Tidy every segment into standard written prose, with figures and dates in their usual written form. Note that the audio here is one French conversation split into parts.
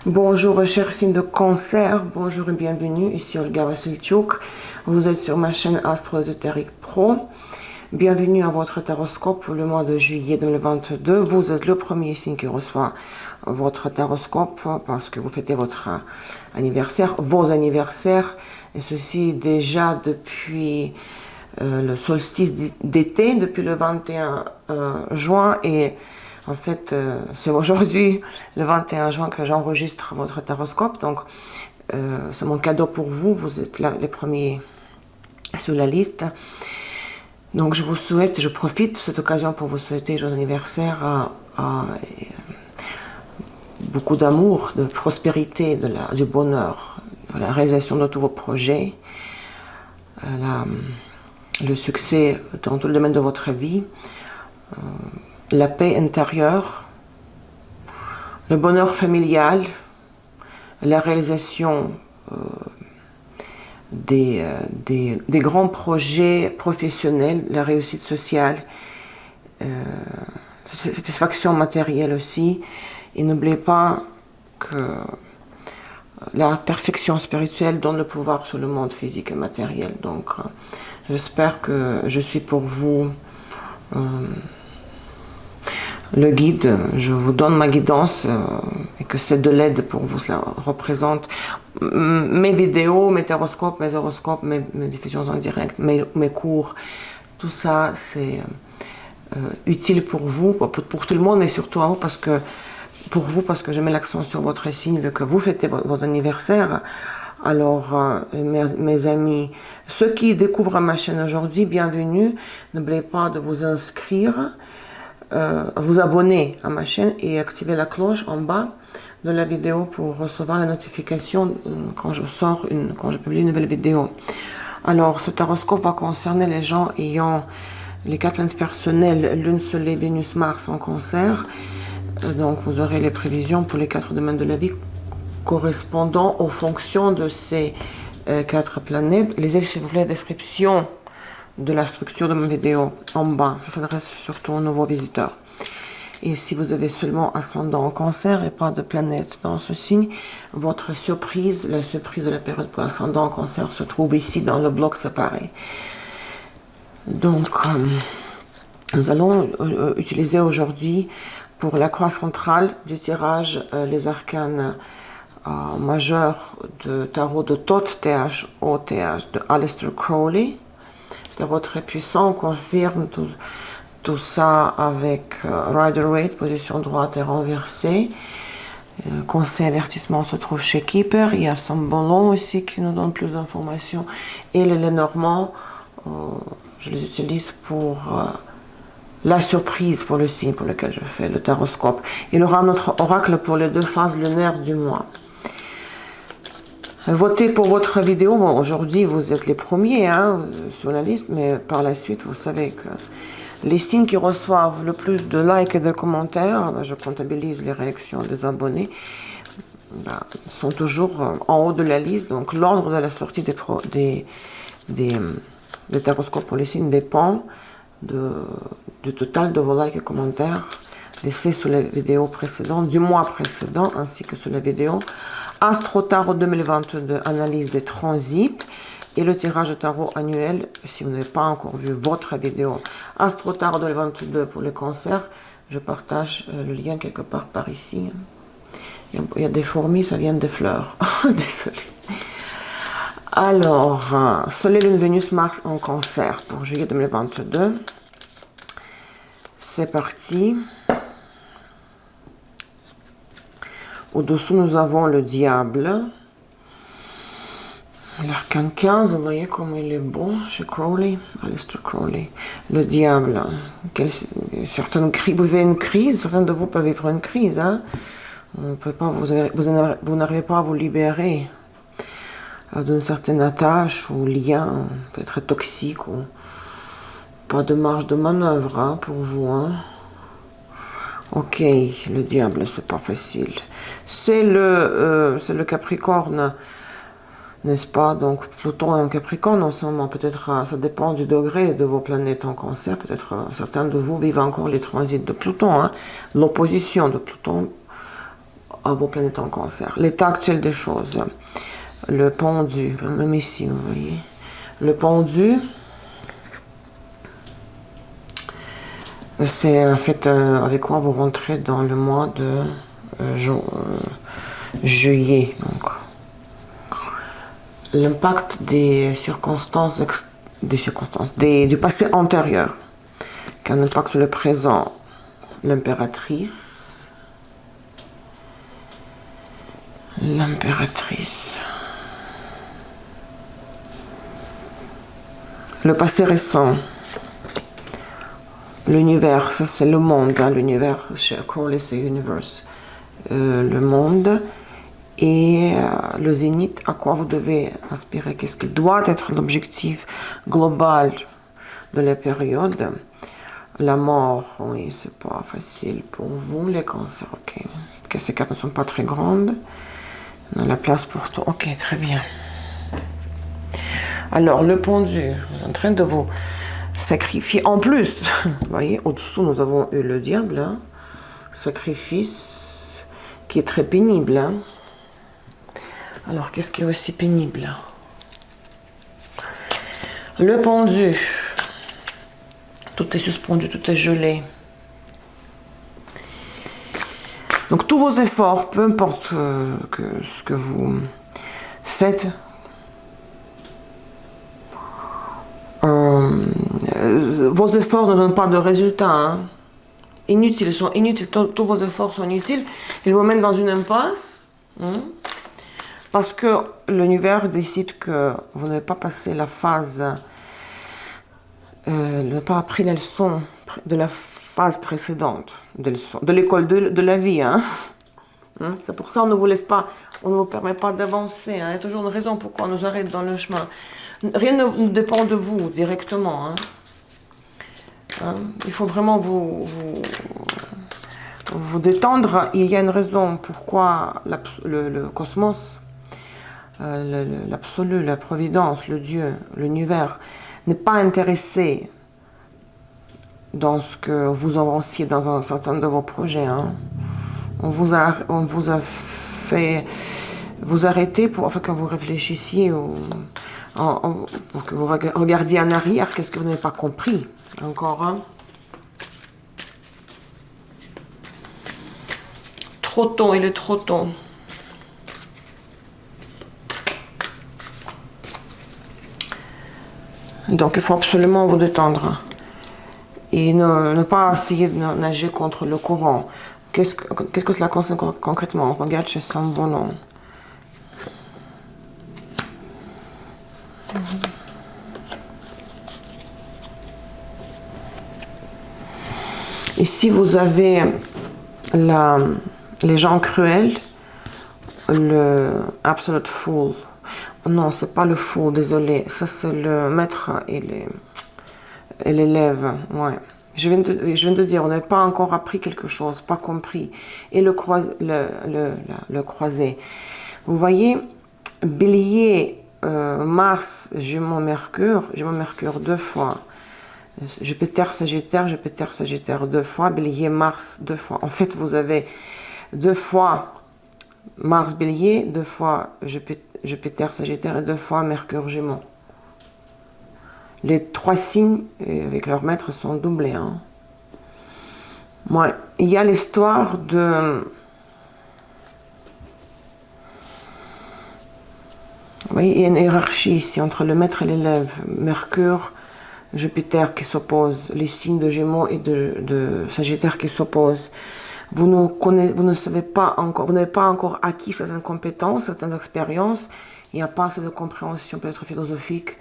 Bonjour chers signes de cancer, bonjour et bienvenue, ici Olga Vassilchuk, vous êtes sur ma chaîne Astro Ésotérique Pro. Bienvenue à votre taroscope pour le mois de juillet 2022. Vous êtes le premier signe qui reçoit votre taroscope parce que vous fêtez votre anniversaire, vos anniversaires, et ceci déjà depuis le solstice d'été, depuis le 21 juin, et en fait, c'est aujourd'hui, le 21 juin, que j'enregistre votre taroscope. Donc, c'est mon cadeau pour vous. Vous êtes là, les premiers sur la liste. Donc, je vous souhaite, je profite de cette occasion pour vous souhaiter joyeux anniversaire, beaucoup d'amour, de prospérité, du bonheur, de la réalisation de tous vos projets, le succès dans tout le domaine de votre vie. La paix intérieure, le bonheur familial, la réalisation des grands projets professionnels, la réussite sociale, satisfaction matérielle aussi. Et n'oubliez pas que la perfection spirituelle donne le pouvoir sur le monde physique et matériel. Donc, j'espère que je suis pour vous le guide, je vous donne ma guidance et que c'est de l'aide pour vous. Cela représente mes vidéos, mes taroscopes, mes horoscopes, mes diffusions en direct, mes cours. Tout ça, c'est utile pour vous, pour tout le monde, mais surtout à vous, pour vous, parce que je mets l'accent sur votre signe, vu que vous fêtez vos anniversaires. Alors, mes amis, ceux qui découvrent ma chaîne aujourd'hui, bienvenue. N'oubliez pas de vous inscrire, vous abonner à ma chaîne et activer la cloche en bas de la vidéo pour recevoir la notification quand je publie une nouvelle vidéo. Alors, ce taroscope va concerner les gens ayant les 4 planètes personnelles, Lune, Soleil, Vénus, Mars en Cancer. Donc, vous aurez les prévisions pour les 4 domaines de la vie correspondant aux fonctions de ces 4 planètes. Lisez s'il vous plaît la description de la structure de ma vidéo en bas. Ça s'adresse surtout aux nouveaux visiteurs. Et si vous avez seulement ascendant en Cancer et pas de planète dans ce signe, votre surprise, la surprise de la période pour l'ascendant en Cancer se trouve ici dans le bloc séparé. Donc, nous allons utiliser aujourd'hui pour la croix centrale du tirage les arcanes majeurs de tarot de Thoth, TH de Aleister Crowley. Tarot très puissant, on confirme tout ça avec Rider-Waite, position droite et renversée. Conseil avertissement se trouve chez Keeper. Il y a Sambolon aussi qui nous donne plus d'informations. Et les Lenormand, je les utilise pour la surprise, pour le signe pour lequel je fais le taroscope. Il aura notre oracle pour les 2 phases lunaires du mois. Votez pour votre vidéo. Bon, aujourd'hui, vous êtes les premiers sur la liste, mais par la suite, vous savez que les signes qui reçoivent le plus de likes et de commentaires, je comptabilise les réactions des abonnés, sont toujours en haut de la liste. Donc, l'ordre de la sortie des taroscopes pour les signes dépend du total de vos likes et commentaires laissés sur les vidéos précédentes, du mois précédent, ainsi que sur la vidéo Astro Tarot 2022, analyse des transits, et le tirage de tarot annuel. Si vous n'avez pas encore vu votre vidéo Astro Tarot 2022 pour les cancers, je partage le lien quelque part par ici. Il y a des fourmis, ça vient des fleurs. Désolée. Alors, Soleil, Lune, Vénus, Mars en Cancer pour juillet 2022. C'est parti. Au-dessous, nous avons le diable. L'arcane 15, vous voyez comme il est beau chez Crowley, Aleister Crowley. Le diable. Vous vivez une crise, certains de vous peuvent vivre une crise. On peut pas, vous n'arrivez pas à vous libérer d'une certaine attache ou lien, peut-être toxique, ou pas de marge de manœuvre pour vous. Ok, le diable, c'est pas facile. C'est le Capricorne, n'est-ce pas? Donc Pluton est en Capricorne en ce moment. Peut-être ça dépend du degré de vos planètes en Cancer. Peut-être certains de vous vivent encore les transits de Pluton, l'opposition de Pluton à vos planètes en Cancer. L'état actuel des choses. Le pendu, même ici, vous voyez. Le pendu, c'est en fait avec quoi vous rentrez dans le mois de juillet. Donc, l'impact des circonstances, du passé antérieur, qui a un impact sur le présent. L'impératrice. Le passé récent. L'univers, ça c'est le monde, hein, l'univers, chez Crowley c'est universe. Le monde et le zénith, à quoi vous devez aspirer, qu'est-ce qui doit être l'objectif global de la période. La mort, oui, c'est pas facile pour vous, les cancers, ok. Ces cartes ne sont pas très grandes. On a la place pour tout, ok, très bien. Alors, le pendu, est en train de vous sacrifier. En plus, vous voyez, au-dessous, nous avons eu le diable, hein. Sacrifice, qui est très pénible, hein. Alors, qu'est-ce qui est aussi pénible? Le pendu. Tout est suspendu, tout est gelé. Donc tous vos efforts, peu importe ce que vous faites, vos efforts ne donnent pas de résultats. Hein. Inutiles, ils sont inutiles. Tous vos efforts sont inutiles. Ils vous mettent dans une impasse. Hein, parce que l'univers décide que vous n'avez pas passé la phase... n'a pas appris la leçon de la phase précédente, de l'école de la vie. Hein. C'est pour ça qu'on ne vous laisse pas, on ne vous permet pas d'avancer. Hein. Il y a toujours une raison pourquoi on nous arrête dans le chemin. Rien ne dépend de vous directement. Hein. Hein. Il faut vraiment vous détendre. Il y a une raison pourquoi le cosmos, l'absolu, la providence, le Dieu, l'univers, n'est pas intéressé dans ce que vous avanciez dans un certain de vos projets. Hein. On vous a fait vous arrêter pour afin que vous réfléchissiez pour que vous regardiez en arrière, qu'est-ce que vous n'avez pas compris. Encore un. Trop tôt, il est trop tôt. Donc il faut absolument vous détendre et ne pas essayer de nager contre le courant. Qu'est-ce que cela concerne concrètement? On regarde chez Sambono. Ici vous avez les gens cruels, le absolute fool. Non, c'est pas le fou, désolé. Ça, c'est le maître et l'élève. Ouais. Je viens de dire, on n'a pas encore appris quelque chose, pas compris. Et le croisé. Vous voyez, Bélier, Mars, Gémeaux, Mercure 2 fois. Jupiter, Sagittaire 2 fois. Bélier, Mars 2 fois. En fait, vous avez 2 fois Mars, Bélier, 2 fois Jupiter, Sagittaire et 2 fois Mercure, Gémeaux. Les 3 signes avec leur maître sont doublés. Hein. Ouais. Il y a l'histoire de... Vous voyez, il y a une hiérarchie ici entre le maître et l'élève. Mercure, Jupiter qui s'opposent, les signes de Gémeaux et de Sagittaire qui s'opposent. Vous ne savez pas encore, vous n'avez pas encore acquis certaines compétences, certaines expériences. Il n'y a pas assez de compréhension peut-être philosophique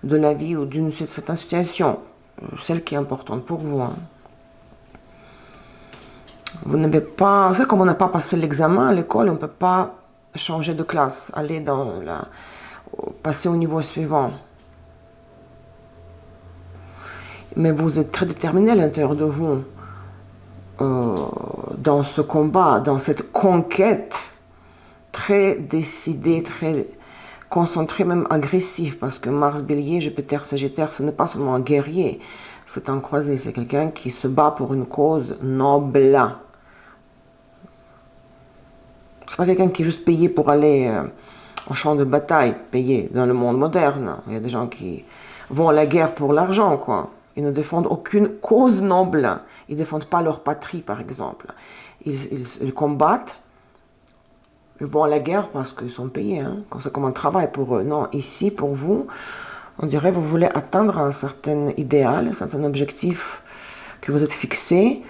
de la vie ou d'une certaine situation, celle qui est importante pour vous. Hein. Vous n'avez pas, c'est comme on n'a pas passé l'examen à l'école, on ne peut pas changer de classe, aller passer au niveau suivant. Mais vous êtes très déterminé à l'intérieur de vous. Dans ce combat, dans cette conquête, très décidé, très concentré, même agressif, parce que Mars, Bélier, Jupiter, Sagittaire, ce n'est pas seulement un guerrier, c'est un croisé, c'est quelqu'un qui se bat pour une cause noble. C'est pas quelqu'un qui est juste payé pour aller au champ de bataille, payé dans le monde moderne. Il y a des gens qui vont à la guerre pour l'argent, quoi. Ils ne défendent aucune cause noble. Ils ne défendent pas leur patrie, par exemple. Ils combattent. Ils vont à la guerre parce qu'ils sont payés. Hein. C'est comme un travail pour eux. Non, ici, pour vous, on dirait que vous voulez atteindre un certain idéal, un certain objectif que vous êtes fixé,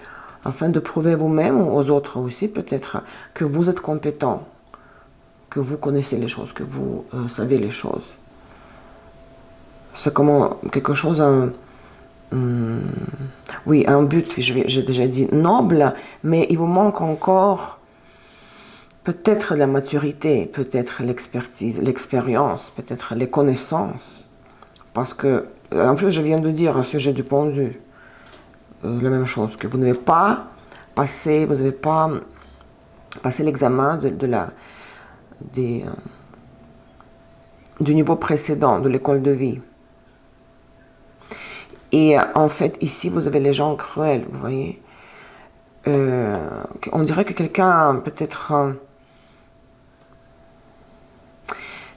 afin de prouver vous-même, ou aux autres aussi peut-être, que vous êtes compétent, que vous connaissez les choses, que vous savez les choses. C'est comme quelque chose, oui, un but, j'ai déjà dit, noble, mais il vous manque encore peut-être la maturité, peut-être l'expertise, l'expérience, peut-être les connaissances. Parce que, en plus, je viens de dire à ce sujet du pendu, la même chose, que vous n'avez pas passé, l'examen du niveau précédent de l'école de vie. Et en fait, ici, vous avez les gens cruels, vous voyez. On dirait que quelqu'un, peut-être,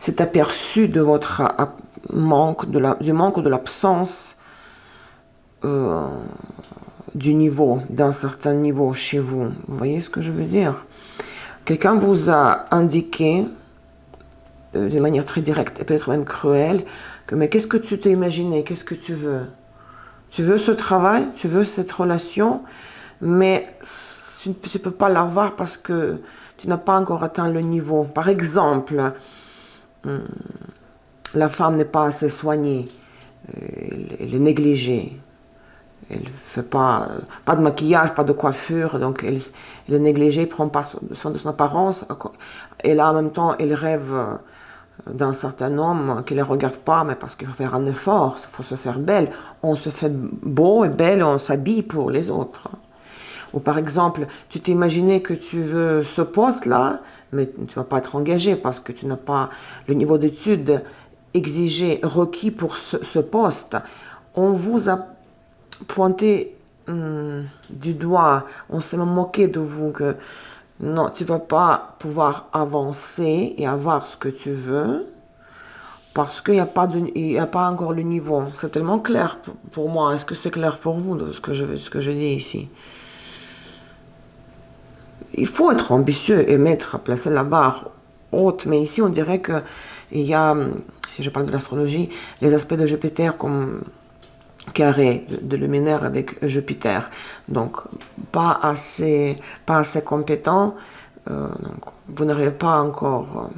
s'est aperçu de votre manque, du manque ou de l'absence du niveau, d'un certain niveau chez vous. Vous voyez ce que je veux dire? Quelqu'un vous a indiqué, de manière très directe et peut-être même cruelle, que mais qu'est-ce que tu t'es imaginé? Qu'est-ce que tu veux? Tu veux ce travail? Tu veux cette relation? Mais tu ne peux pas l'avoir parce que tu n'as pas encore atteint le niveau. Par exemple, la femme n'est pas assez soignée, elle est négligée, elle ne fait pas de maquillage, pas de coiffure, donc elle est négligée, elle ne prend pas soin de son apparence, et là en même temps elle rêve d'un certain homme qui ne la regarde pas, mais parce qu'il faut faire un effort, il faut se faire belle, on se fait beau et belle, on s'habille pour les autres. Ou par exemple, tu t'es imaginé que tu veux ce poste-là, mais tu ne vas pas être engagé parce que tu n'as pas le niveau d'études exigé, requis pour ce poste. On vous a pointé du doigt, on s'est même moqué de vous que non, tu ne vas pas pouvoir avancer et avoir ce que tu veux parce qu'il n'y a pas encore le niveau. C'est tellement clair pour moi. Est-ce que c'est clair pour vous de ce que je dis ici? Il faut être ambitieux et placer la barre haute, mais ici on dirait qu'il y a, si je parle de l'astrologie, les aspects de Jupiter comme carré de luminaire avec Jupiter, donc pas assez compétent, donc vous n'arrivez pas encore,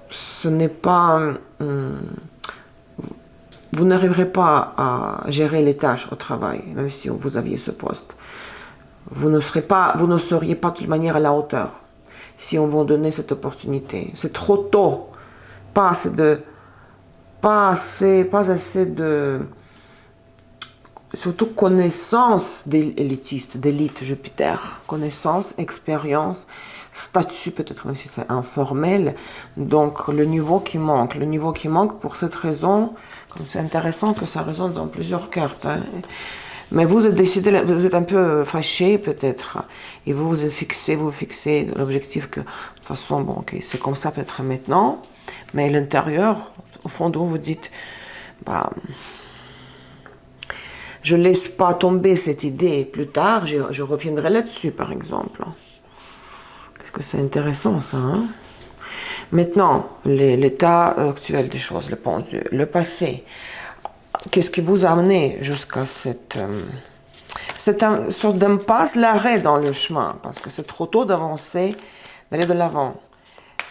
ce n'est pas, vous n'arriverez pas à gérer les tâches au travail, même si vous aviez ce poste. Vous ne seriez pas de toute manière à la hauteur si on vous donnait cette opportunité. C'est trop tôt. Pas assez de surtout connaissance élitiste, d'élite Jupiter. Connaissance, expérience, statut peut-être même si c'est informel. Donc le niveau qui manque pour cette raison, comme c'est intéressant que ça résonne dans plusieurs cartes. Hein. Mais vous êtes un peu fâché peut-être, et vous fixez l'objectif que, de toute façon, bon, ok, c'est comme ça peut-être maintenant, mais à l'intérieur, au fond de vous, vous dites, bah, je laisse pas tomber cette idée, plus tard, je reviendrai là-dessus, par exemple. Qu'est-ce que c'est intéressant, ça, hein? Maintenant, l'état actuel des choses, le passé. Qu'est-ce qui vous a amené jusqu'à cette sorte d'impasse, l'arrêt dans le chemin, parce que c'est trop tôt d'avancer, d'aller de l'avant.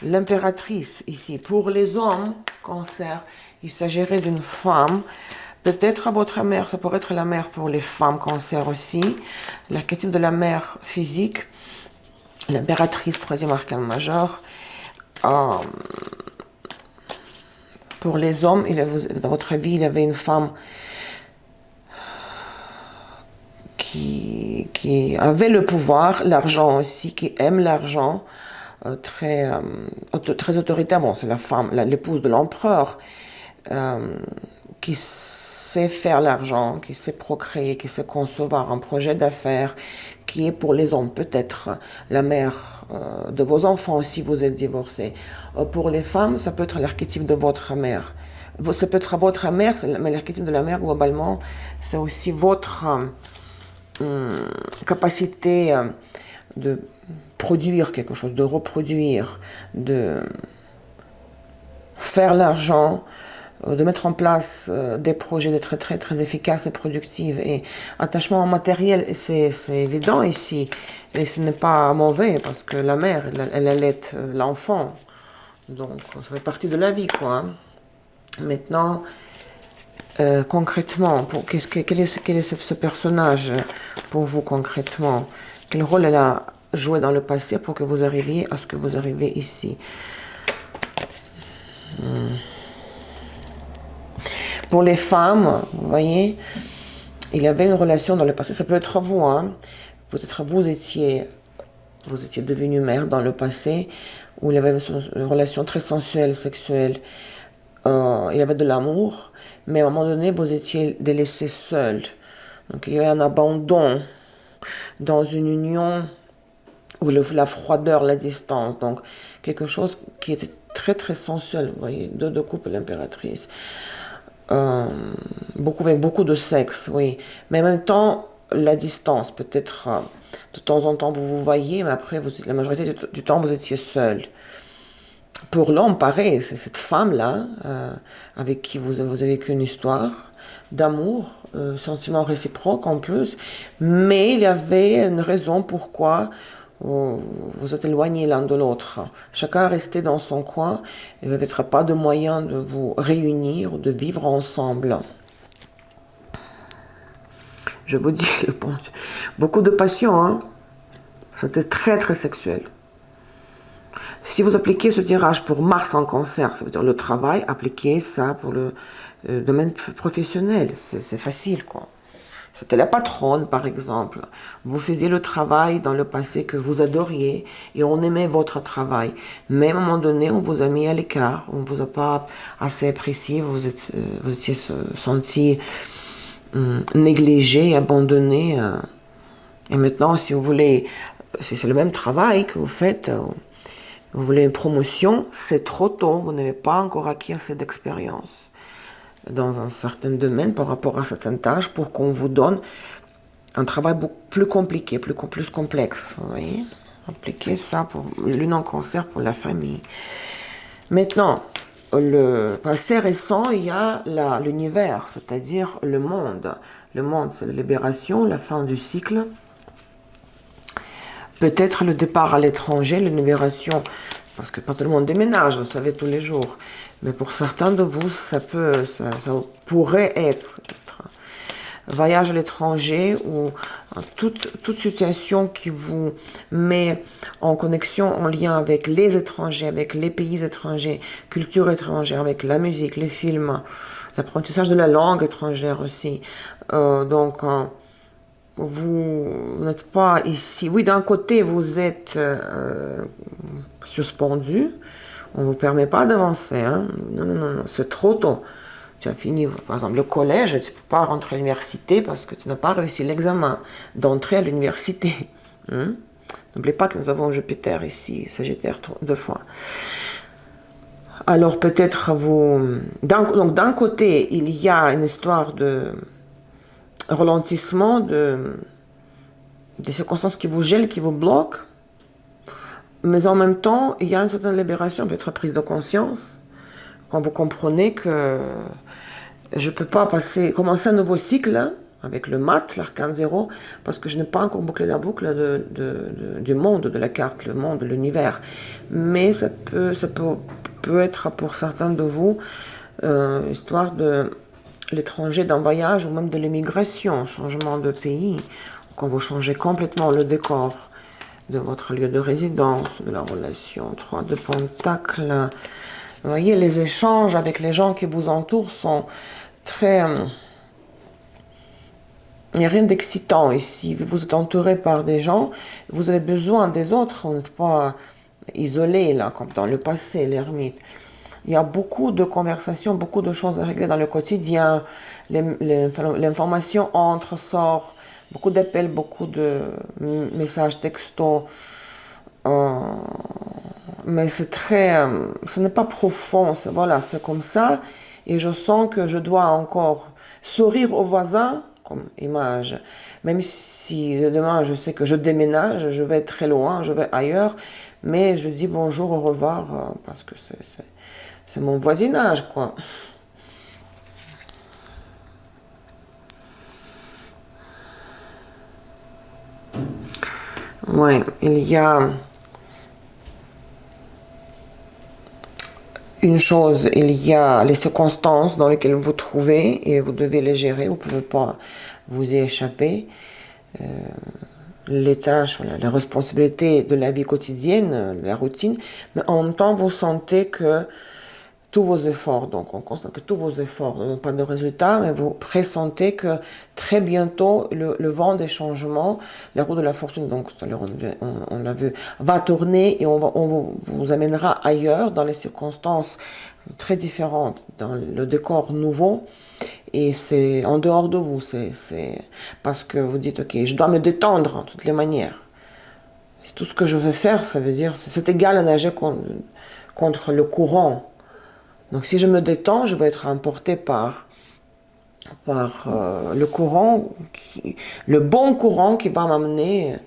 L'impératrice, ici, pour les hommes, cancer, il s'agirait d'une femme, peut-être à votre mère, ça pourrait être la mère pour les femmes, cancer aussi, l'archétype de la mère physique, l'impératrice, troisième arcane majeur. Pour les hommes, dans votre vie, il y avait une femme qui avait le pouvoir, l'argent aussi, qui aime l'argent, très autoritaire. Bon, c'est la femme, l'épouse de l'empereur, qui sait faire l'argent, qui sait procréer, qui sait concevoir un projet d'affaires, qui est pour les hommes, peut-être la mère de vos enfants si vous êtes divorcé. Pour les femmes, ça peut être l'archétype de votre mère. Ça peut être votre mère, mais l'archétype de la mère, globalement, c'est aussi votre capacité de produire quelque chose, de reproduire, de faire l'argent, de mettre en place des projets, d'être très, très efficaces et productifs. Et attachement au matériel, c'est évident ici. Et ce n'est pas mauvais, parce que la mère, elle allait l'enfant. Donc, ça fait partie de la vie, quoi. Hein. Maintenant, concrètement, quel est ce personnage pour vous concrètement? Quel rôle elle a joué dans le passé pour que vous arriviez à ce que vous arrivez ici? Pour les femmes, vous voyez, il y avait une relation dans le passé, ça peut être vous, hein. Peut-être vous étiez devenu mère dans le passé, où il y avait une relation très sensuelle, sexuelle, il y avait de l'amour, mais à un moment donné, vous étiez délaissé seul. Donc il y avait un abandon dans une union où la froideur, la distance, donc quelque chose qui était très très sensuel, vous voyez, deux couples l'impératrice. Avec beaucoup de sexe, oui. Mais en même temps, la distance, peut-être de temps en temps vous vous voyez, mais après, la majorité du temps, vous étiez seul. Pour l'homme, pareil, c'est cette femme-là, avec qui vous avez vécu une histoire d'amour, sentiment réciproque en plus, mais il y avait une raison pourquoi vous êtes éloignés l'un de l'autre. Chacun restait dans son coin. Il n'y avait peut-être pas de moyen de vous réunir, de vivre ensemble. Je vous dis, beaucoup de passion, hein. C'était très très sexuel. Si vous appliquez ce tirage pour Mars en Cancer, ça veut dire le travail, appliquez ça pour le domaine professionnel. C'est facile, quoi. C'était la patronne, par exemple. Vous faisiez le travail dans le passé que vous adoriez et on aimait votre travail. Mais à un moment donné, on vous a mis à l'écart, on ne vous a pas assez apprécié, vous étiez senti négligé, abandonné. Et maintenant, si vous voulez, si c'est le même travail que vous faites, vous voulez une promotion, c'est trop tôt, vous n'avez pas encore acquis assez d'expérience dans un certain domaine par rapport à certaines tâches pour qu'on vous donne un travail beaucoup plus compliqué, plus complexe. Vous voyez? Appliquez ça pour lune en Cancer pour la famille. Maintenant, le passé récent, il y a l'univers, c'est-à-dire le monde. Le monde, c'est la libération, la fin du cycle. Peut-être le départ à l'étranger, la libération, parce que pas tout le monde déménage, vous savez, tous les jours. Mais pour certains de vous, ça pourrait être un voyage à l'étranger ou toute situation qui vous met en connexion, en lien avec les étrangers, avec les pays étrangers, culture étrangère, avec la musique, les films, l'apprentissage de la langue étrangère aussi. Vous n'êtes pas ici. Oui, d'un côté, vous êtes suspendu. On ne vous permet pas d'avancer. Hein. Non, c'est trop tôt. Tu as fini, par exemple, le collège, tu ne peux pas rentrer à l'université parce que tu n'as pas réussi l'examen d'entrée à l'université. Hein. N'oubliez pas que nous avons Jupiter ici, Sagittaire 2 fois. Alors peut-être donc d'un côté, il y a une histoire de ralentissement, des circonstances qui vous gèlent, qui vous bloquent. Mais en même temps, il y a une certaine libération, peut-être prise de conscience, quand vous comprenez que je ne peux pas commencer un nouveau cycle hein, avec le mat, l'arcane 0, parce que je n'ai pas encore bouclé la boucle du monde, de la carte, le monde, l'univers. Mais ça peut être pour certains de vous histoire de l'étranger, d'un voyage ou même de l'émigration, changement de pays, quand vous changez complètement le décor de votre lieu de résidence, de la relation. 3 de Pentacles. Vous voyez, les échanges avec les gens qui vous entourent sont très... Il n'y a rien d'excitant ici. Vous êtes entouré par des gens, vous avez besoin des autres, vous n'êtes pas isolé, là, comme dans le passé, l'ermite. Il y a beaucoup de conversations, beaucoup de choses à régler dans le quotidien. L'information entre, sort, beaucoup d'appels, beaucoup de messages textos. Euh, mais c'est très, ce n'est pas profond. Voilà, c'est comme ça. Et je sens que je dois encore sourire aux voisins, comme image. Même si demain je sais que je déménage, je vais très loin, je vais ailleurs. Mais je dis bonjour, au revoir, parce que c'est mon voisinage, quoi. Ouais, il y a une chose, il y a les circonstances dans lesquelles vous trouvez et vous devez les gérer, vous ne pouvez pas vous y échapper. Les tâches, voilà, la responsabilité de la vie quotidienne, la routine, mais en même temps vous sentez que tous vos efforts, donc on constate que tous vos efforts n'ont pas de résultat, mais vous pressentez que très bientôt le vent des changements, la roue de la fortune, donc tout à l'heure on l'a vu, va tourner et on vous amènera ailleurs dans les circonstances très différentes, dans le décor nouveau. Et c'est en dehors de vous, c'est parce que vous dites, ok, je dois me détendre de toutes les manières. Et tout ce que je veux faire, ça veut dire, c'est égal à nager contre le courant. Donc si je me détends, je vais être emporté par le courant, le bon courant qui va m'amener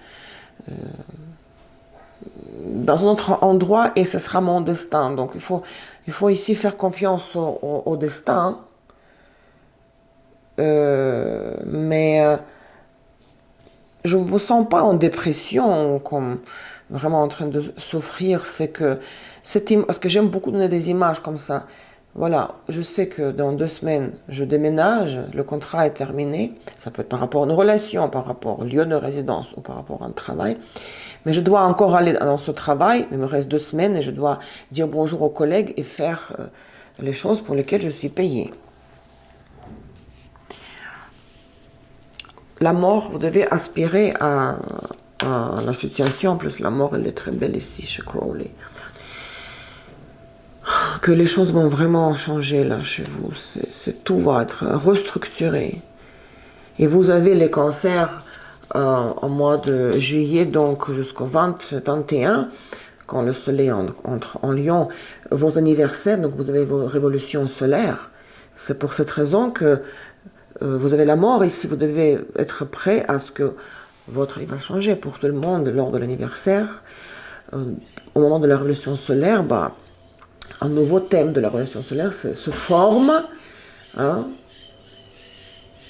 dans un autre endroit et ce sera mon destin. Donc il faut ici faire confiance au destin. Mais je ne vous sens pas en dépression, comme vraiment en train de souffrir. C'est que parce que j'aime beaucoup donner des images comme ça. Voilà, je sais que dans 2 semaines, je déménage, le contrat est terminé. Ça peut être par rapport à une relation, par rapport au lieu de résidence ou par rapport à un travail. Mais je dois encore aller dans ce travail, il me reste 2 semaines et je dois dire bonjour aux collègues et faire les choses pour lesquelles je suis payée. La mort, vous devez aspirer à la situation. En plus, la mort, elle est très belle ici chez Crowley. Que les choses vont vraiment changer là chez vous. Tout va être restructuré. Et vous avez les cancers au mois de juillet, donc jusqu'au 21, quand le soleil entre en Lion, vos anniversaires, donc vous avez vos révolutions solaires. C'est pour cette raison que vous avez la mort ici, vous devez être prêt à ce que votre vie va changer pour tout le monde lors de l'anniversaire. Au moment de la révolution solaire, un nouveau thème de la révolution solaire se forme. Hein.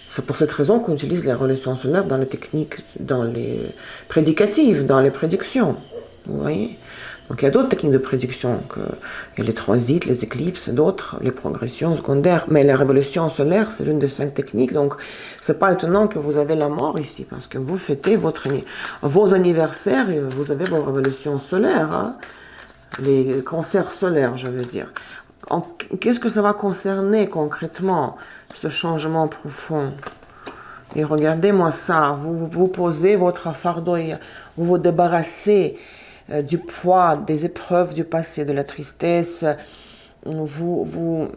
C'est pour cette raison qu'on utilise la révolution solaire dans les techniques, dans les prédicatives, dans les prédictions. Vous voyez ? Donc il y a d'autres techniques de prédiction, il y a les transits, les éclipses, d'autres, les progressions secondaires. Mais la révolution solaire, c'est l'une des 5 techniques. Donc c'est pas étonnant que vous avez la mort ici, parce que vous fêtez vos anniversaires et vous avez vos révolutions solaires, hein, les cancers solaires, je veux dire. Qu'est-ce que ça va concerner concrètement, ce changement profond ? Et regardez-moi ça, vous posez votre fardeau, vous vous débarrassez du poids, des épreuves du passé, de la tristesse, vous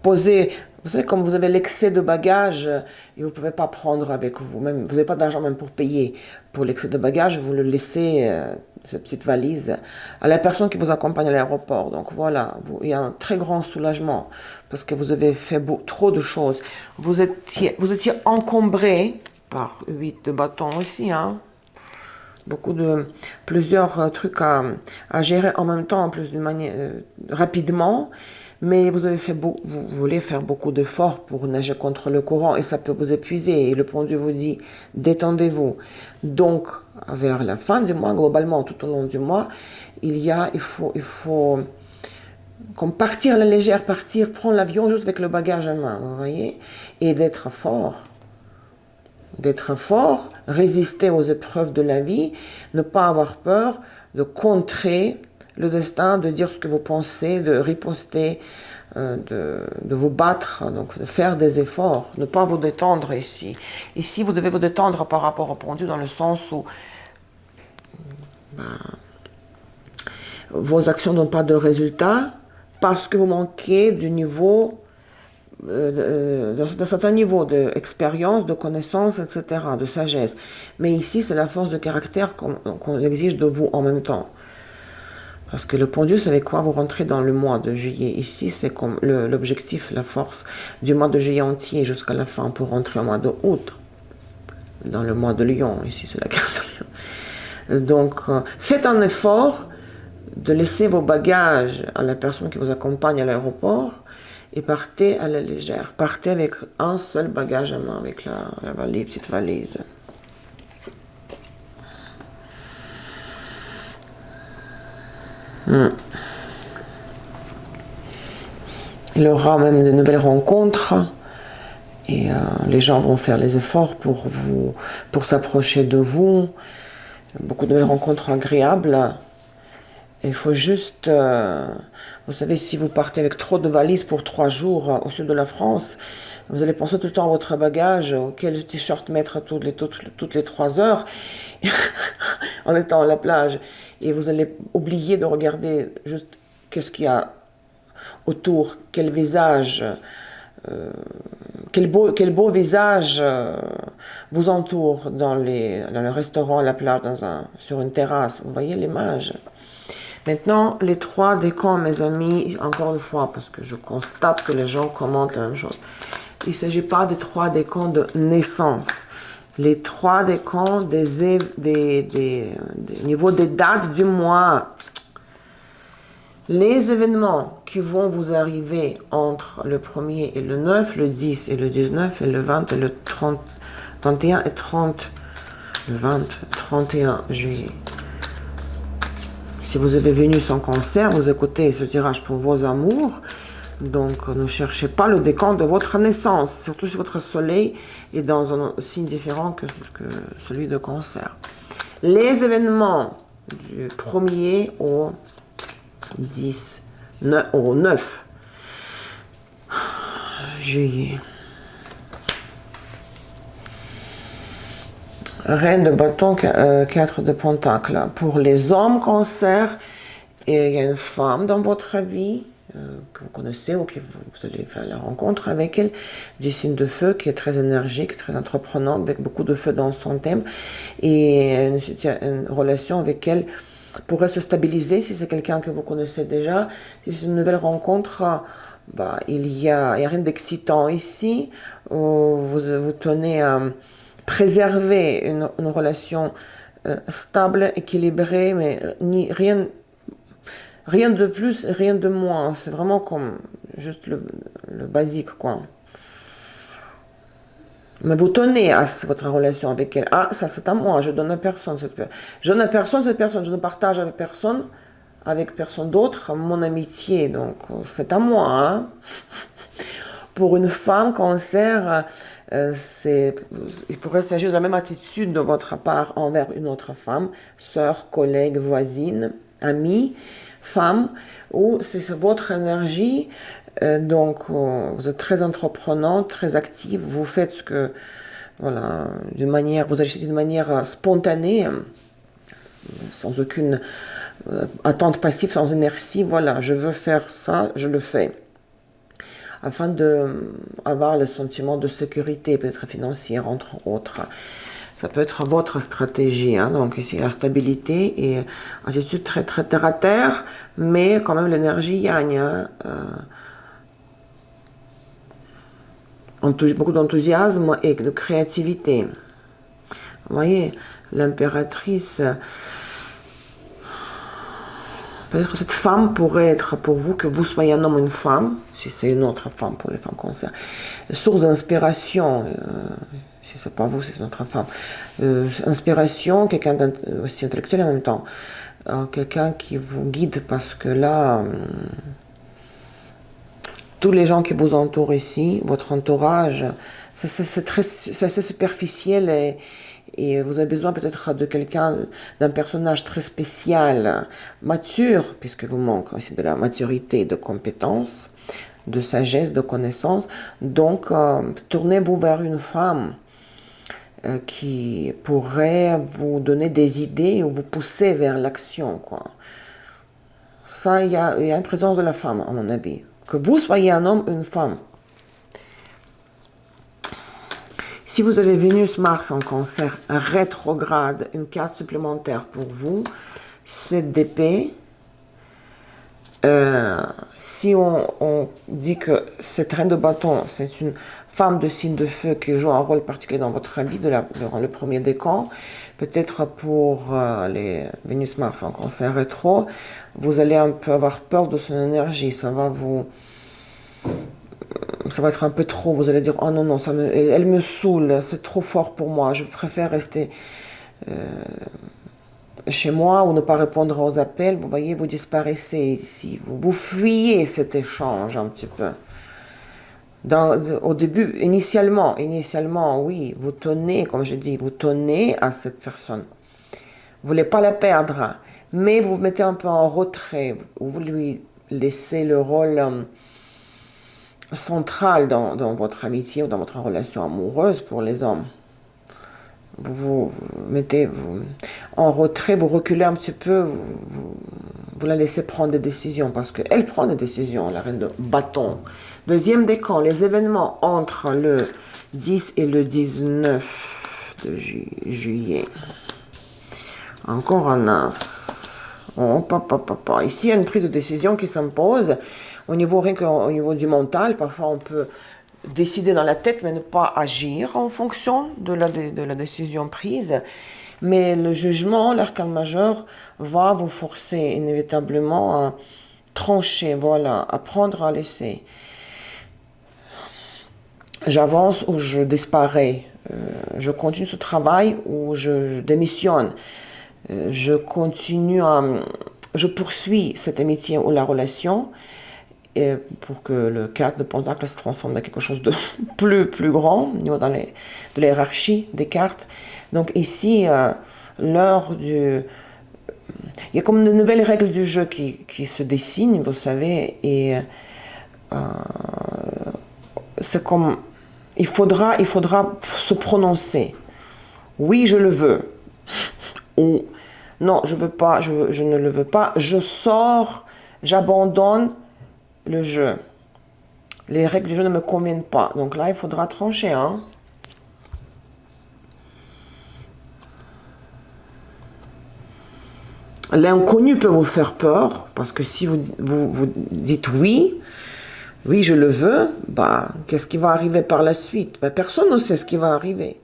posez, vous savez, comme vous avez l'excès de bagages et vous ne pouvez pas prendre avec vous, même, vous n'avez pas d'argent même pour payer pour l'excès de bagages, vous le laissez, cette petite valise, à la personne qui vous accompagne à l'aéroport. Donc voilà, il y a un très grand soulagement parce que vous avez fait trop de choses. Vous étiez encombré par 8 de bâtons aussi, hein. Plusieurs trucs à gérer en même temps, en plus d'une manière rapidement, mais vous voulez faire beaucoup d'efforts pour nager contre le courant et ça peut vous épuiser. Et le pendu vous dit détendez-vous. Donc, vers la fin du mois, globalement, tout au long du mois, il faut comme partir à la légère, prendre l'avion juste avec le bagage à main, vous voyez, et d'être fort. Résister aux épreuves de la vie, ne pas avoir peur, de contrer le destin, de dire ce que vous pensez, de riposter, de vous battre, donc de faire des efforts, ne pas vous détendre ici. Ici, vous devez vous détendre par rapport au pendu dans le sens où vos actions n'ont pas de résultat, parce que vous manquez du niveau, d'un certain niveau d'expérience, de connaissance, etc., de sagesse. Mais ici, c'est la force de caractère qu'on exige de vous en même temps. Parce que le pendu, c'est avec quoi vous rentrez dans le mois de juillet. Ici, c'est comme l'objectif, la force du mois de juillet entier jusqu'à la fin pour rentrer au mois de août. Dans le mois de Lion, ici, c'est la carte de Lion. Donc, faites un effort de laisser vos bagages à la personne qui vous accompagne à l'aéroport et partez à la légère. Partez avec un seul bagage à main, avec la valise, petite valise. Il y aura même de nouvelles rencontres et les gens vont faire les efforts pour s'approcher de vous. Beaucoup de nouvelles rencontres agréables. Il faut juste, vous savez, si vous partez avec trop de valises pour 3 jours au sud de la France, vous allez penser tout le temps à votre bagage, quel t-shirt mettre toutes les 3 heures en étant à la plage. Et vous allez oublier de regarder juste qu'est-ce qu'il y a autour, quel visage, quel beau visage vous entoure dans le restaurant, à la plage, sur une terrasse. Vous voyez l'image. Maintenant, les 3 décans, mes amis, encore une fois, parce que je constate que les gens commentent la même chose. Il ne s'agit pas des 3 décans de naissance. Les 3 décans au niveau des dates du mois. Les événements qui vont vous arriver entre le 1er et le 9, le 10 et le 19, et le 20 et le 30, 21 et 30, le 20, 31 juillet. Si vous avez Vénus en Cancer, vous écoutez ce tirage pour vos amours. Donc, ne cherchez pas le décan de votre naissance, surtout si votre soleil est dans un signe différent que celui de Cancer. Les événements du 1er au 10, au 9 juillet. Reine de bâton, 4 de pentacles. Pour les hommes Cancer, il y a une femme dans votre vie que vous connaissez ou que vous allez faire la rencontre avec elle, du signe de feu qui est très énergique, très entreprenante, avec beaucoup de feu dans son thème, et une relation avec elle pourrait se stabiliser si c'est quelqu'un que vous connaissez déjà. Si c'est une nouvelle rencontre, il y a rien d'excitant ici. Vous tenez à préserver une relation stable, équilibrée, mais rien de plus, rien de moins. C'est vraiment comme juste le basique, quoi. Mais vous tenez à votre relation avec elle. Ah, ça c'est à moi, je donne à personne cette personne. Je donne à personne cette personne, je ne partage avec personne d'autre, mon amitié. Donc c'est à moi. Hein. Pour une femme Cancer, il pourrait s'agir de la même attitude de votre part envers une autre femme, sœur, collègue, voisine, amie, femme, ou c'est votre énergie. Donc, vous êtes très entreprenante, très active, vous faites ce que, voilà, vous agissez d'une manière spontanée, sans aucune attente passive, sans inertie, voilà, je veux faire ça, je le fais. Afin d'avoir le sentiment de sécurité, peut-être financière, entre autres. Ça peut être votre stratégie. Hein. Donc ici, la stabilité et attitude très, très terre à terre, mais quand même l'énergie gagne. Hein. Beaucoup d'enthousiasme et de créativité. Vous voyez, l'impératrice, peut-être cette femme pourrait être pour vous, que vous soyez un homme ou une femme, si c'est une autre femme pour les femmes Cancer, source d'inspiration, si c'est pas vous, c'est une autre femme, inspiration, quelqu'un aussi intellectuel en même temps, quelqu'un qui vous guide, parce que là, tous les gens qui vous entourent ici, votre entourage, c'est assez superficiel et vous avez besoin peut-être de quelqu'un, d'un personnage très spécial, mature, puisque vous manquez aussi de la maturité, de compétences, de sagesse, de connaissances. Donc, tournez-vous vers une femme qui pourrait vous donner des idées ou vous pousser vers l'action, quoi. Ça, il y a une présence de la femme, à mon avis. Que vous soyez un homme ou une femme. Si vous avez Vénus-Mars en Cancer rétrograde, une carte supplémentaire pour vous, 7 d'épée. Si on dit que cette reine de bâton, c'est une femme de signe de feu qui joue un rôle particulier dans votre vie durant le premier décan, peut-être pour les Vénus-Mars en Cancer rétro, vous allez un peu avoir peur de son énergie, ça va être un peu trop, vous allez dire oh non non, elle me saoule, c'est trop fort pour moi, je préfère rester chez moi ou ne pas répondre aux appels. Vous voyez, vous disparaissez ici, vous fuyez cet échange un petit peu. Au début, initialement, oui, vous tenez, comme je dis, vous tenez à cette personne. Vous voulez pas la perdre, mais vous vous mettez un peu en retrait, vous lui laissez le rôle central dans votre amitié ou dans votre relation amoureuse pour les hommes. Vous mettez en retrait, vous reculez un petit peu, vous la laissez prendre des décisions, parce qu'elle prend des décisions, la reine de bâton. Deuxième décan, les événements entre le 10 et le 19 de juillet. Encore un as. Ici, il y a une prise de décision qui s'impose. Au niveau du mental, parfois on peut décider dans la tête, mais ne pas agir en fonction de la décision prise. Mais le jugement, l'arcane majeur, va vous forcer inévitablement à trancher, voilà, à prendre, à laisser. J'avance ou je disparais. Je continue ce travail ou je démissionne. Je poursuis cette amitié ou la relation. Et pour que le 4 de Pentacle se transforme en quelque chose de plus grand au niveau de la hiérarchie des cartes. Donc ici, l'heure du... Il y a comme de nouvelles règles du jeu qui se dessinent, vous savez, et c'est comme... Il faudra se prononcer. Oui, je le veux. Ou non, je veux pas, je ne le veux pas. Je sors, j'abandonne le jeu. Les règles du jeu ne me conviennent pas. Donc là, il faudra trancher. Hein. L'inconnu peut vous faire peur, parce que si vous dites oui, je le veux, bah, qu'est-ce qui va arriver par la suite? Bah, personne ne sait ce qui va arriver.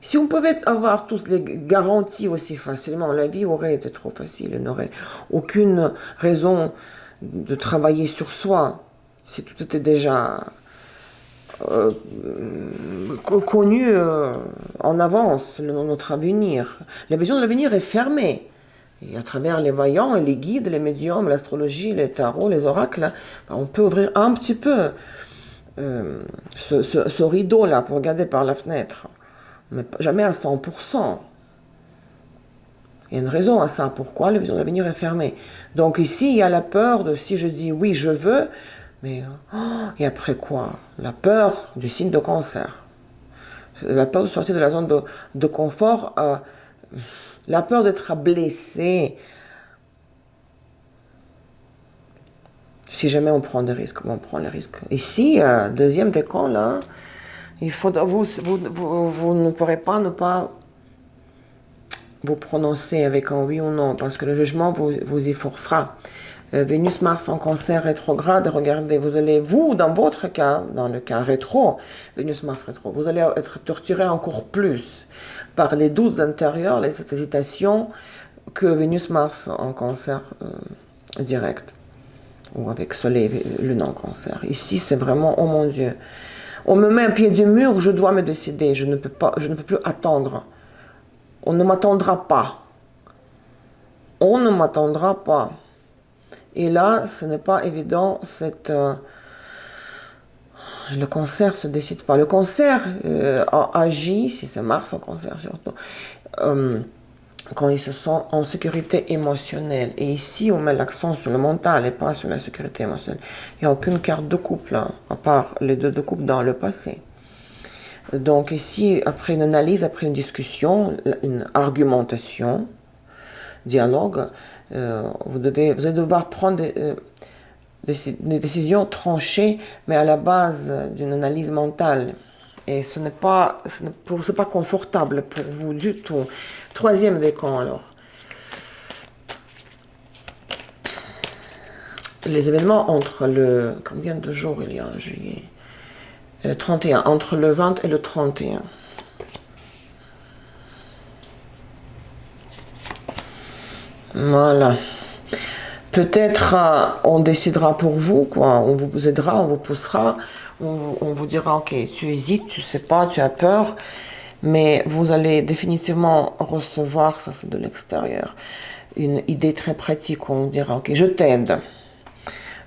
Si on pouvait avoir tous les garanties aussi facilement, la vie aurait été trop facile. Il n'aurait aucune raison de travailler sur soi, si tout était déjà connu en avance, notre avenir. La vision de l'avenir est fermée. Et à travers les voyants, les guides, les médiums, l'astrologie, les tarots, les oracles, on peut ouvrir un petit peu ce rideau-là pour regarder par la fenêtre. Mais jamais à 100%. Il y a une raison à ça, pourquoi la vision de l'avenir est fermée. Donc ici, il y a la peur de si je dis oui, je veux, mais et après quoi? La peur du signe de Cancer. La peur de sortir de la zone de confort, la peur d'être blessé. Si jamais on prend des risques, on prend les risques. Ici, deuxième décan, là, vous ne pourrez pas ne pas vous prononcer avec un oui ou non, parce que le jugement vous y forcera. Vénus-Mars en Cancer rétrograde, regardez, dans votre cas, dans le cas rétro, Vénus-Mars rétro, vous allez être torturé encore plus par les doutes intérieurs, les hésitations, que Vénus-Mars en Cancer direct, ou avec Soleil, Lune en Cancer. Ici, c'est vraiment, oh mon Dieu, on me met un pied du mur, je dois me décider, je ne peux plus attendre. On ne m'attendra pas. On ne m'attendra pas. Et là, ce n'est pas évident, le Cancer se décide pas. Le Cancer agit, si c'est Mars en Cancer surtout, quand il se sent en sécurité émotionnelle. Et ici, on met l'accent sur le mental et pas sur la sécurité émotionnelle. Il n'y a aucune carte de couple, hein, à part les deux de couple dans le passé. Donc ici, après une analyse, après une discussion, une argumentation, dialogue, Vous allez devoir prendre des décisions tranchées, mais à la base d'une analyse mentale. Et ce n'est pas confortable pour vous du tout. Troisième décan alors. Les événements entre le... Combien de jours il y a en juillet 31. Entre le 20 et le 31. Voilà. Peut-être on décidera pour vous, quoi. On vous aidera, on vous poussera, on vous dira, ok, tu hésites, tu sais pas, tu as peur, mais vous allez définitivement recevoir, ça c'est de l'extérieur, une idée très pratique. On vous dira, ok, je t'aide.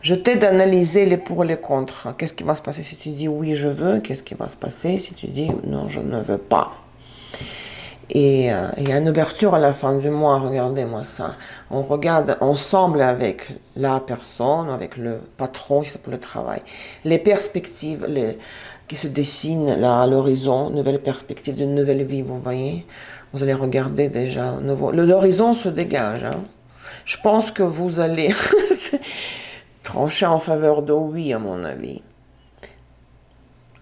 Je t'aide à analyser les pour et les contre. Qu'est-ce qui va se passer si tu dis oui, je veux? Qu'est-ce qui va se passer si tu dis non, je ne veux pas? Et il y a une ouverture à la fin du mois, regardez-moi ça. On regarde ensemble avec la personne, avec le patron, si c'est pour le travail, les perspectives qui se dessinent là à l'horizon, nouvelles perspectives d'une nouvelle vie, vous voyez. Vous allez regarder déjà, l'horizon se dégage. Hein. Je pense que vous allez trancher en faveur de oui, à mon avis.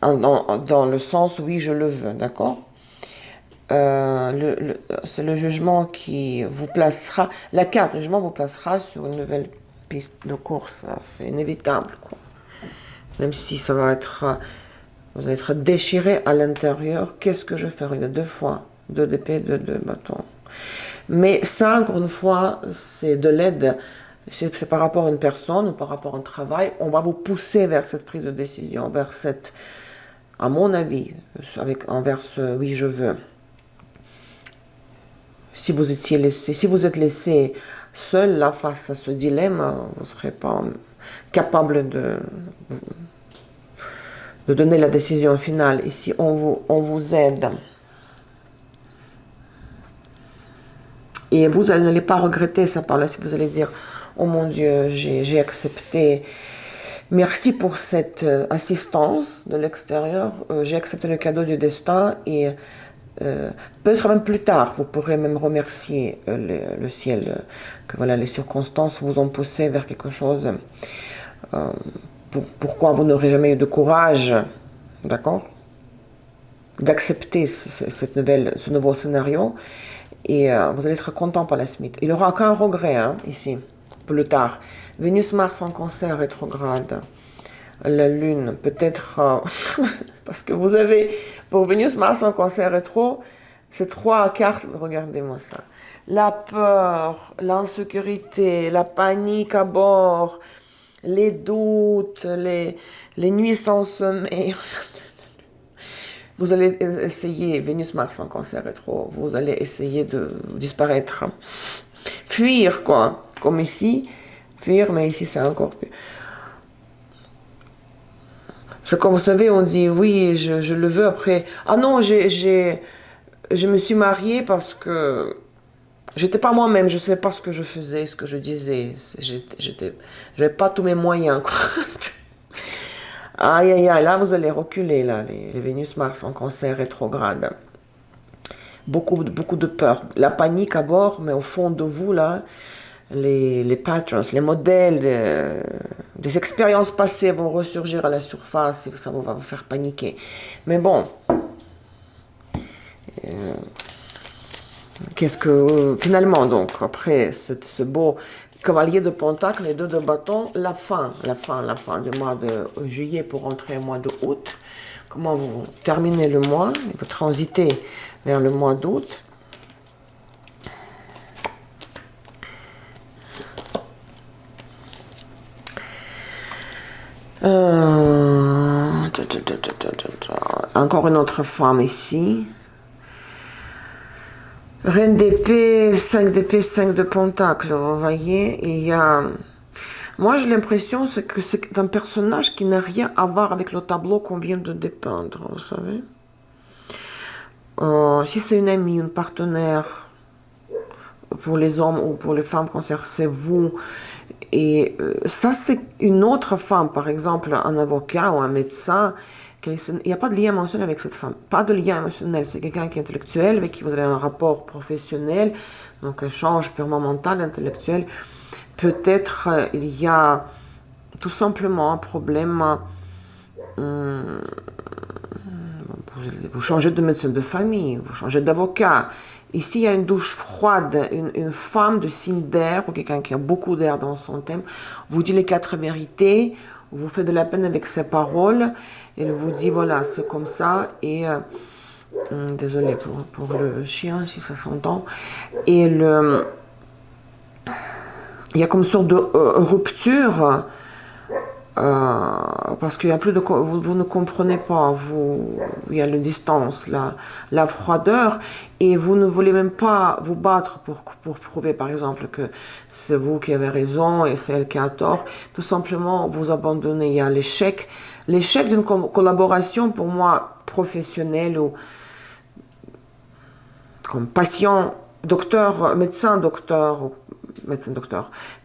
Dans le sens, oui, je le veux, d'accord? C'est le jugement qui vous placera, la carte du jugement vous placera sur une nouvelle piste de course. C'est inévitable, quoi. Même si ça va être, vous allez être déchiré à l'intérieur. Qu'est-ce que je fais? Regardez, 2 fois, 2 d'épée, 2 de bâton. Mais ça, encore une fois, c'est de l'aide. C'est par rapport à une personne ou par rapport à un travail. On va vous pousser vers cette prise de décision, vers cette, à mon avis, envers ce oui, je veux. Si vous êtes laissé seul là face à ce dilemme, vous ne serez pas capable de donner la décision finale. Ici, on vous aide. Et vous n'allez pas regretter ça par là si vous allez dire, oh mon Dieu, j'ai accepté. Merci pour cette assistance de l'extérieur. J'ai accepté le cadeau du destin et peut-être même plus tard, vous pourrez même remercier le ciel que voilà, les circonstances vous ont poussé vers quelque chose. Pourquoi vous n'aurez jamais eu de courage, d'accord, d'accepter ce nouveau scénario et vous allez être content par la suite. Il n'y aura aucun regret hein, ici, plus tard. Vénus-Mars en Cancer rétrograde. La Lune, peut-être, parce que vous avez, pour Vénus, Mars en Cancer rétro, c'est 3 cartes, regardez-moi ça. La peur, l'insécurité, la panique à bord, les doutes, les nuits sans sommeil. Vous allez essayer, Vénus, Mars en Cancer rétro, vous allez essayer de disparaître. Fuir, quoi, comme ici, fuir, mais ici c'est encore plus. C'est comme vous savez, on dit oui, je le veux après. Ah non, je me suis mariée parce que j'étais pas moi-même, je sais pas ce que je faisais, ce que je disais. J'avais pas tous mes moyens, quoi. Aïe, aïe, aïe, là vous allez reculer, là, les Vénus-Mars en Cancer rétrograde. Beaucoup de peur. La panique à bord, mais au fond de vous, là, les patterns, les modèles des expériences passées vont ressurgir à la surface et ça va vous faire paniquer. Mais bon, qu'est-ce que finalement donc après ce beau cavalier de pentacle, les 2 de bâton, la fin du mois de juillet pour entrer au mois de août. Comment vous terminez le mois et vous transitez vers le mois d'août. Encore une autre femme ici. Reine d'épée, 5 d'épée, 5 de pentacle, vous voyez. Il y a... Moi, j'ai l'impression que c'est un personnage qui n'a rien à voir avec le tableau qu'on vient de dépeindre, vous savez. Si c'est une amie, une partenaire, pour les hommes ou pour les femmes, c'est vous. Et ça, c'est une autre femme, par exemple, un avocat ou un médecin. Il n'y a pas de lien émotionnel avec cette femme. Pas de lien émotionnel. C'est quelqu'un qui est intellectuel, avec qui vous avez un rapport professionnel, donc un échange purement mental, intellectuel. Peut-être il y a tout simplement un problème. Vous changez de médecin de famille, vous changez d'avocat. Ici, il y a une douche froide, une femme de signe d'air, ou quelqu'un qui a beaucoup d'air dans son thème, vous dit les 4 vérités, vous fait de la peine avec ses paroles, elle vous dit, voilà, c'est comme ça, et... désolé pour le chien, si ça s'entend. Et il y a comme une sorte de rupture, parce qu'il y a plus de... Vous ne comprenez pas, il y a la distance, la froideur, et vous ne voulez même pas vous battre pour prouver, par exemple, que c'est vous qui avez raison et c'est elle qui a tort. Tout simplement, vous abandonnez. Il y a l'échec d'une collaboration, pour moi, professionnelle, ou comme patient, docteur, médecin, docteur,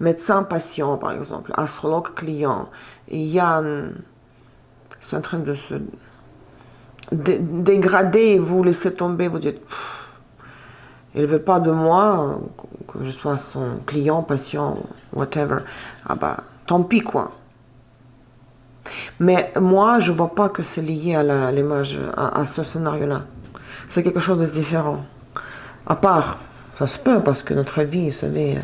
médecin, patient, par exemple, astrologue, client. Et il y a... c'est en train de se dégrader, vous laissez tomber, vous dites, il ne veut pas de moi, que je sois son client, patient, whatever. Ah bah, tant pis, quoi. Mais moi, je ne vois pas que c'est lié à l'image, à ce scénario-là. C'est quelque chose de différent. À part, ça se peut, parce que notre vie, vous savez,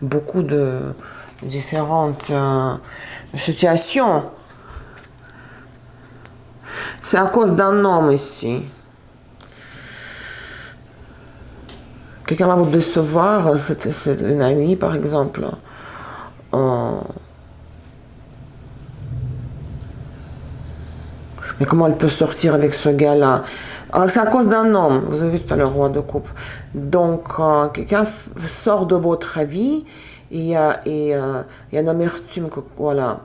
beaucoup de différentes situations. C'est à cause d'un homme ici. Quelqu'un va vous décevoir, c'est une amie, par exemple. Mais comment elle peut sortir avec ce gars-là? C'est à cause d'un homme. Vous avez vu tout à l'heure, roi de coupe. Donc, quelqu'un sort de votre vie et il y a une amertume que, voilà.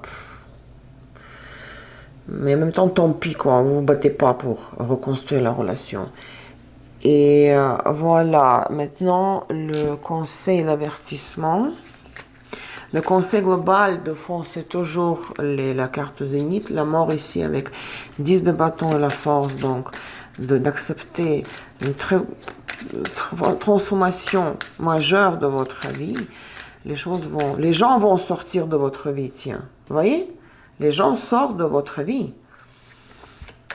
Mais en même temps, tant pis, quoi. Vous vous battez pas pour reconstruire la relation. Et voilà. Maintenant, le conseil, l'avertissement. Le conseil global, de fond, c'est toujours la carte zénith, la mort ici avec 10 de bâton et la force, donc d'accepter une transformation majeure de votre vie. Les gens vont sortir de votre vie, tiens. Vous voyez? Les gens sortent de votre vie.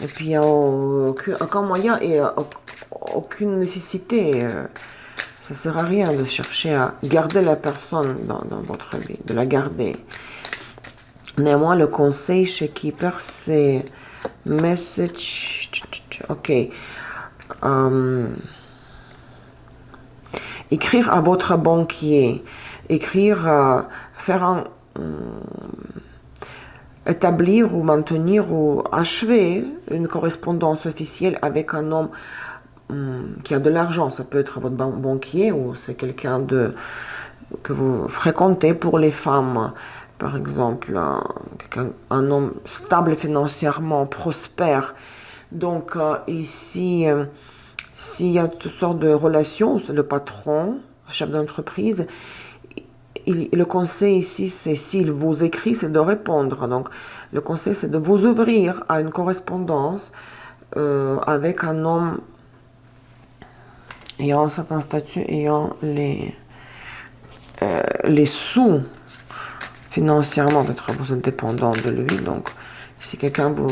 Et puis, il n'y a aucun moyen et aucune nécessité. Ça ne sert à rien de chercher à garder la personne dans votre vie, de la garder. Néanmoins, le conseil chez Keeper, c'est message. Ok. Écrire à votre banquier. Établir ou maintenir ou achever une correspondance officielle avec un homme qui a de l'argent. Ça peut être votre banquier ou c'est quelqu'un que vous fréquentez. Pour les femmes, par exemple, un homme stable financièrement, prospère. Donc ici, s'il y a toutes sortes de relations, le patron, chef d'entreprise, le conseil ici, c'est s'il vous écrit, c'est de répondre. Donc le conseil, c'est de vous ouvrir à une correspondance avec un homme ayant un certain statut, ayant les sous financièrement, peut-être vous êtes dépendant de lui, donc si quelqu'un vous...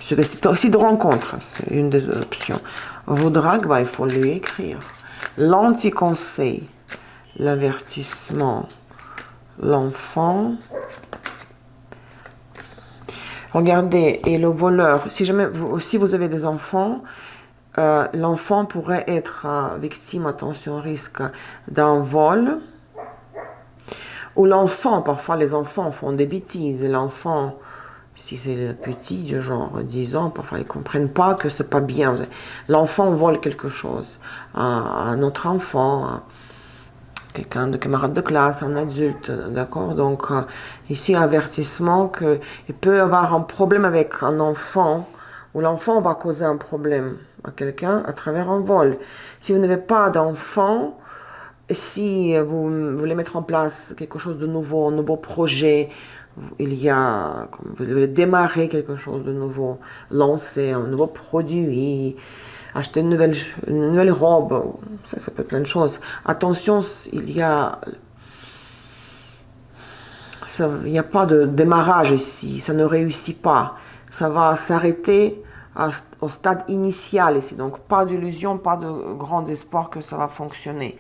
C'est aussi de rencontre, c'est une des options. Vous drague, il faut lui écrire. L'anti-conseil, l'avertissement, l'enfant. Regardez, et le voleur, si vous avez des enfants, l'enfant pourrait être victime, attention, risque d'un vol. Ou l'enfant, parfois les enfants font des bêtises. L'enfant, si c'est le petit, du genre 10 ans, parfois ils ne comprennent pas que c'est pas bien. L'enfant vole quelque chose. Un autre enfant, quelqu'un de camarade de classe, un adulte, d'accord? Donc ici, avertissement qu'il peut y avoir un problème avec un enfant, où l'enfant va causer un problème à quelqu'un à travers un vol. Si vous n'avez pas d'enfant, si vous voulez mettre en place quelque chose de nouveau, un nouveau projet, il y a, comme vous devez démarrer quelque chose de nouveau, lancer un nouveau produit, acheter une nouvelle robe, ça peut être plein de choses. Attention, il n'y a pas de démarrage ici, ça ne réussit pas. Ça va s'arrêter au stade initial ici, donc pas d'illusion, pas de grand espoir que ça va fonctionner.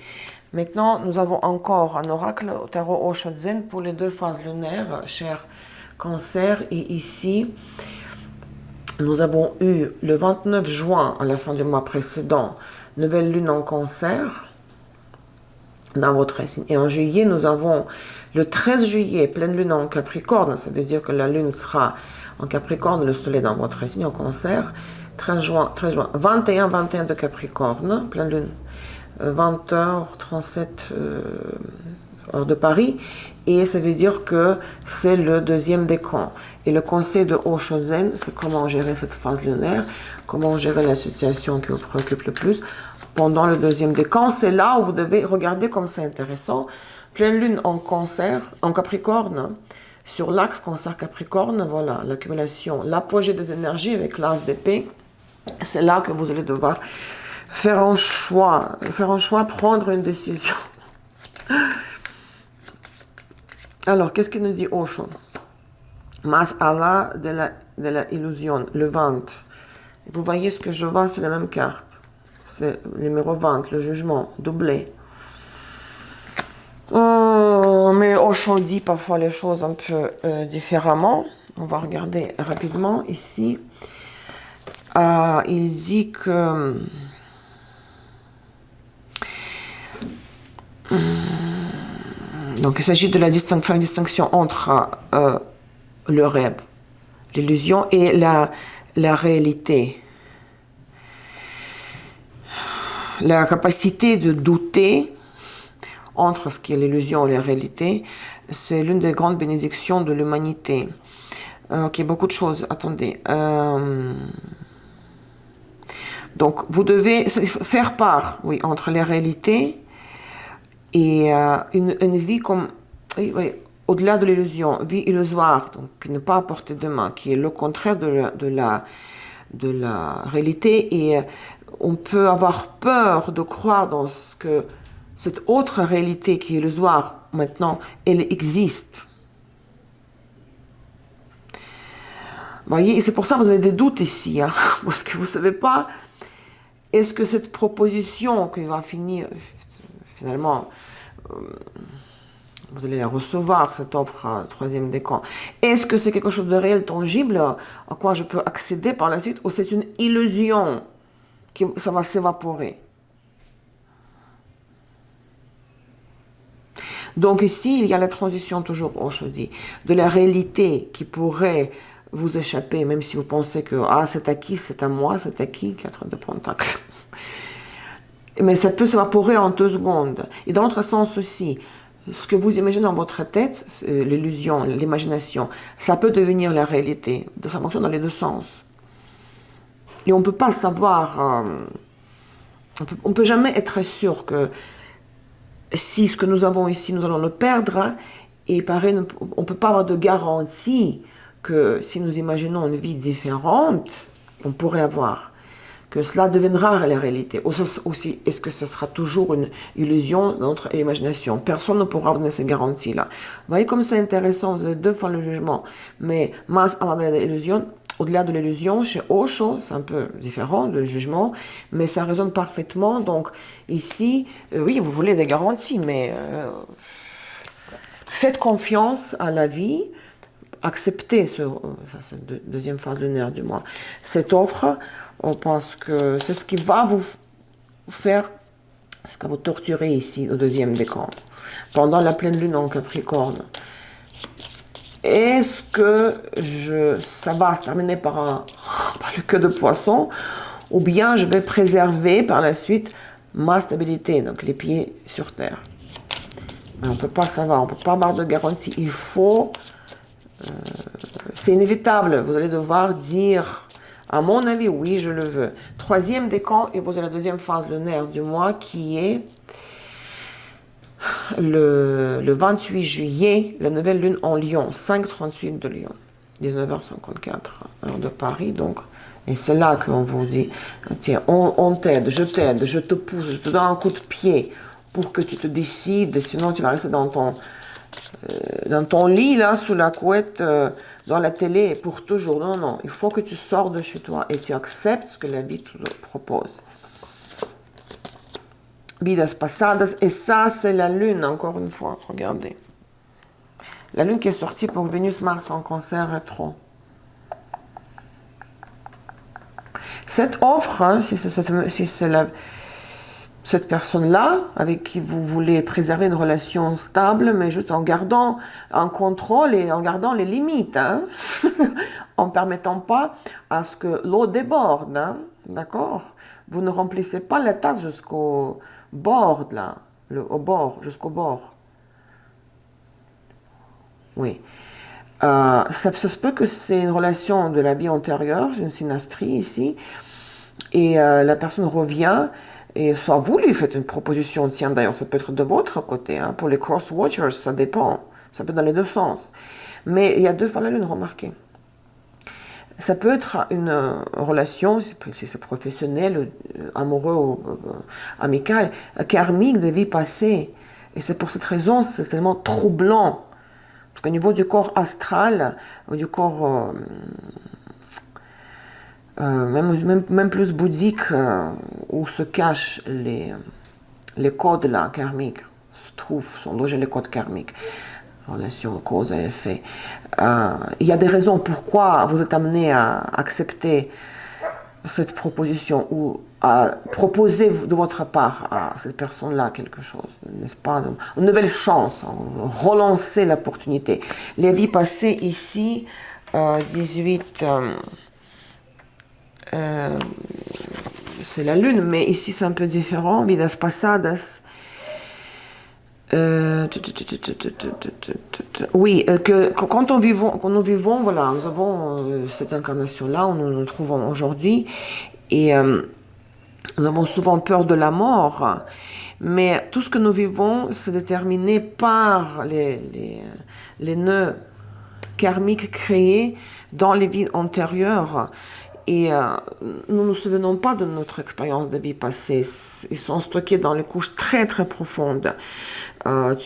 Maintenant, nous avons encore un oracle au tarot Osho-Zen pour les deux phases lunaires, cher Cancer, et ici, nous avons eu le 29 juin, à la fin du mois précédent, nouvelle lune en Cancer, dans votre signe. Et en juillet, nous avons le 13 juillet, pleine lune en Capricorne, ça veut dire que la lune sera en Capricorne, le soleil dans votre signe en Cancer, 13 juin, 21 de Capricorne, pleine lune, 20h37 heure de Paris, et ça veut dire que c'est le deuxième décan. Et le conseil de Osho-Zen, c'est comment gérer cette phase lunaire, comment gérer la situation qui vous préoccupe le plus pendant le deuxième décan. C'est là où vous devez regarder comme c'est intéressant. Pleine lune en Cancer, en Capricorne, sur l'axe Cancer-Capricorne, voilà, l'accumulation, l'apogée des énergies avec l'as d'épée. C'est là que vous allez devoir faire un choix, prendre une décision. Alors, qu'est-ce qu'il nous dit Osho? Mas Allah de la illusion, le 20. Vous voyez ce que je vois, c'est la même carte. C'est le numéro 20, le jugement, doublé. Mais Osho dit parfois les choses un peu différemment. On va regarder rapidement ici. Il dit que... donc il s'agit de faire une distinction entre le rêve, l'illusion et la réalité. La capacité de douter entre ce qui est l'illusion et la réalité, c'est l'une des grandes bénédictions de l'humanité. Ok, beaucoup de choses. Attendez. Donc, vous devez faire part, oui, entre les réalités et une vie comme, oui, au-delà de l'illusion, vie illusoire, donc qui n'est pas à portée de main, qui est le contraire de la réalité. Et on peut avoir peur de croire dans ce que cette autre réalité qui est illusoire, maintenant, elle existe. Vous voyez, et c'est pour ça que vous avez des doutes ici, hein, parce que vous ne savez pas, est-ce que cette proposition qui va finir, finalement, vous allez la recevoir, cette offre troisième décan, est-ce que c'est quelque chose de réel, tangible, à quoi je peux accéder par la suite, ou c'est une illusion, ça va s'évaporer? Donc ici, il y a la transition toujours, Osho dit, de la réalité qui pourrait vous échapper, même si vous pensez que c'est acquis, c'est à moi, c'est acquis, 4 de Pentacle. Mais ça peut s'évaporer en 2 secondes. Et dans l'autre sens aussi, ce que vous imaginez dans votre tête, l'illusion, l'imagination, ça peut devenir la réalité. Ça fonctionne dans les 2 sens. Et on ne peut pas savoir, on ne peut jamais être sûr que si ce que nous avons ici, nous allons le perdre, et pareil, on ne peut pas avoir de garantie que si nous imaginons une vie différente, on pourrait avoir, que cela deviendra la réalité. Aussi, est-ce que ce sera toujours une illusion dans notre imagination? Personne ne pourra donner ces garanties-là. Vous voyez comme c'est intéressant, vous avez 2 fois le jugement. Mais mas illusion, au-delà de l'illusion, chez Osho, c'est un peu différent, le jugement, mais ça résonne parfaitement. Donc ici, oui, vous voulez des garanties, mais faites confiance à la vie, acceptez, ça c'est la deuxième phase lunaire du mois, cette offre. On pense que c'est ce qui va vous faire, ce qui va vous torturer ici, au deuxième décan, pendant la pleine lune en Capricorne. Est-ce que ça va se terminer par le queue de poisson, ou bien je vais préserver par la suite ma stabilité, donc les pieds sur terre? Mais on ne peut pas savoir, on ne peut pas avoir de garantie. Il faut, c'est inévitable, vous allez devoir dire, à mon avis, oui, je le veux. 3e décan, et vous avez la 2e phase lunaire du mois qui est le 28 juillet, la nouvelle lune en Lion, 5h38 de Lyon, 19h54, heure de Paris, donc. Et c'est là qu'on vous dit, tiens, on t'aide, je te pousse, je te donne un coup de pied pour que tu te décides, sinon tu vas rester dans ton lit, là, sous la couette, dans la télé, pour toujours. Non, non, il faut que tu sors de chez toi et tu acceptes ce que la vie te propose. Vidas pasadas, et ça, c'est la lune, encore une fois, regardez. La lune qui est sortie pour Vénus-Mars en Cancer rétro. Cette offre, hein, si c'est cette personne-là avec qui vous voulez préserver une relation stable, mais juste en gardant un contrôle et en gardant les limites, hein, en ne permettant pas à ce que l'eau déborde, hein, d'accord? Vous ne remplissez pas la tasse jusqu'au bord, là, jusqu'au bord. Oui. Ça se peut que c'est une relation de la vie antérieure, une synastrie ici, et la personne revient, et soit vous lui faites une proposition, tiens d'ailleurs ça peut être de votre côté, hein, pour les cross-watchers ça dépend, ça peut être dans les deux sens, mais il y a deux fois la lune, remarquez. Ça peut être une relation, si c'est professionnel, amoureux ou amical, karmique de vie passée, et c'est pour cette raison c'est tellement troublant. Parce qu'au niveau du corps astral, du corps même plus bouddhique, où se cachent les codes là, karmiques, sont logés les codes karmiques, relation cause à effet. Il y a des raisons pourquoi vous êtes amené à accepter cette proposition ou à proposer de votre part à cette personne-là quelque chose, n'est-ce pas? Une nouvelle chance, relancer l'opportunité. Les vies passées ici, 18, c'est la lune, mais ici c'est un peu différent, vidas pasadas. Oui, quand nous vivons, voilà, nous avons cette incarnation-là, où nous nous trouvons aujourd'hui, et nous avons souvent peur de la mort, mais tout ce que nous vivons, c'est déterminé par les nœuds karmiques créés dans les vies antérieures. Et nous ne nous souvenons pas de notre expérience de vie passée. Ils sont stockés dans les couches très très profondes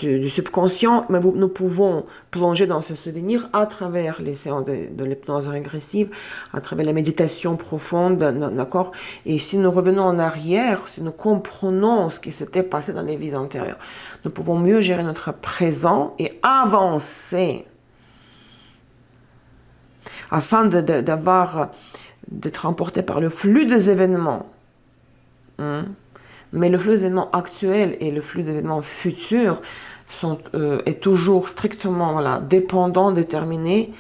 du subconscient, mais nous pouvons plonger dans ce souvenir à travers les séances de l'hypnose régressive, à travers la méditation profonde, d'accord? Et si nous revenons en arrière, si nous comprenons ce qui s'était passé dans les vies antérieures, nous pouvons mieux gérer notre présent et avancer afin d'être emporté par le flux des événements. Mais le flux des événements actuels et le flux des événements futurs est toujours strictement dépendant, déterminé